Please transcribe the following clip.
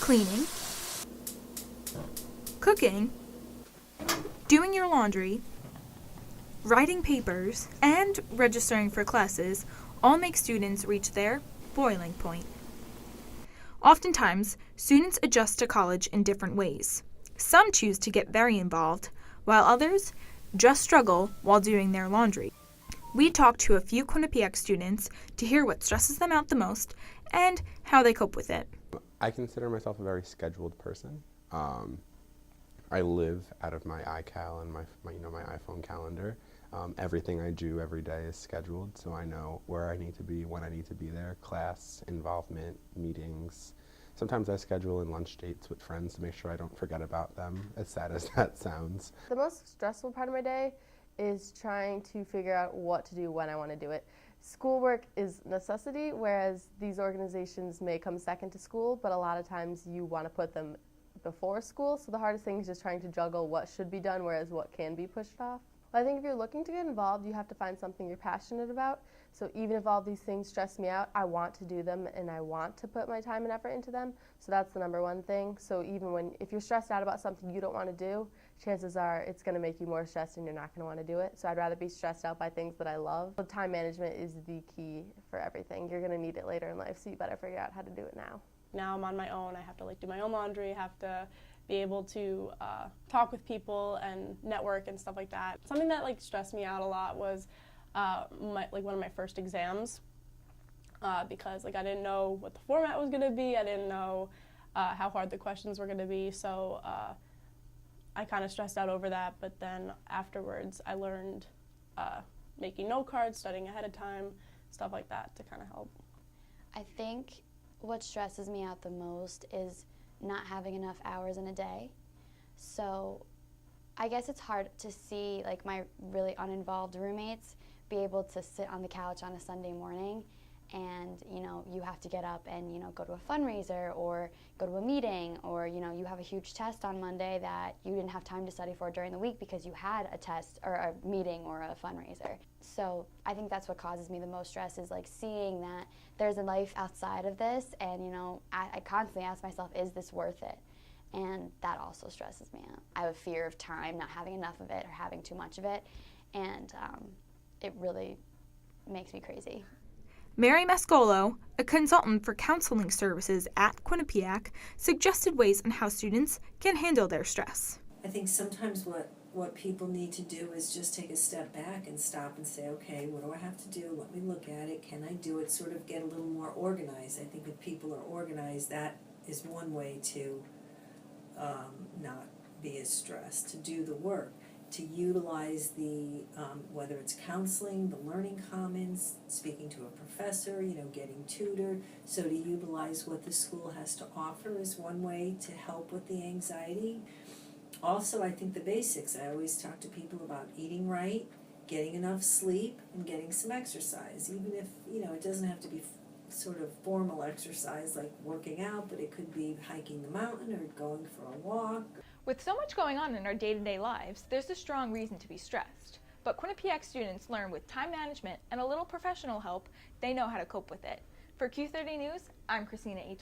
cleaning, cooking, doing your laundry, writing papers, and registering for classes all make students reach their boiling point. Oftentimes, students adjust to college in different ways. Some choose to get very involved, while others just struggle while doing their laundry. We talked to a few Quinnipiac students to hear what stresses them out the most and how they cope with it. I consider myself a very scheduled person. I live out of my iCal and my iPhone calendar. Everything I do every day is scheduled, so I know where I need to be, when I need to be there, class, involvement, meetings. Sometimes I schedule in lunch dates with friends to make sure I don't forget about them, as sad as that sounds. The most stressful part of my day is trying to figure out what to do when I want to do it. Schoolwork is necessity, whereas these organizations may come second to school, but a lot of times you want to put them before school, so the hardest thing is just trying to juggle what should be done, whereas what can be pushed off. I think if you're looking to get involved, you have to find something you're passionate about. So even if all these things stress me out, I want to do them and I want to put my time and effort into them. So that's the number one thing. So even if you're stressed out about something you don't want to do, chances are it's going to make you more stressed and you're not going to want to do it. So I'd rather be stressed out by things that I love. So time management is the key for everything. You're going to need it later in life, so you better figure out how to do it now. Now I'm on my own. I have to do my own laundry. I have to be able to talk with people and network and stuff like that. Something that stressed me out a lot was one of my first exams because I didn't know what the format was going to be. I didn't know how hard the questions were going to be. So I kind of stressed out over that. But then afterwards, I learned making note cards, studying ahead of time, stuff like that to kind of help. I think what stresses me out the most is not having enough hours in a day. So I guess it's hard to see my really uninvolved roommates be able to sit on the couch on a Sunday morning and you have to get up and go to a fundraiser or go to a meeting, or you have a huge test on Monday that you didn't have time to study for during the week because you had a test or a meeting or a fundraiser. So I think that's what causes me the most stress, is seeing that there's a life outside of this, and I constantly ask myself, is this worth it? And that also stresses me out. I have a fear of time, not having enough of it or having too much of it, and it really makes me crazy. Mary Mascolo, a consultant for counseling services at Quinnipiac, suggested ways on how students can handle their stress. I think sometimes what people need to do is just take a step back and stop and say, okay, what do I have to do? Let me look at it. Can I do it? Sort of get a little more organized. I think if people are organized, that is one way to not be as stressed, to do the work, to utilize the, whether it's counseling, the learning commons, speaking to a professor, getting tutored. So to utilize what the school has to offer is one way to help with the anxiety. Also, I think the basics. I always talk to people about eating right, getting enough sleep, and getting some exercise. Even if, it doesn't have to be sort of formal exercise like working out, but it could be hiking the mountain or going for a walk. With so much going on in our day-to-day lives, there's a strong reason to be stressed. But Quinnipiac students learn with time management and a little professional help, they know how to cope with it. For Q30 News, I'm Christina Atar.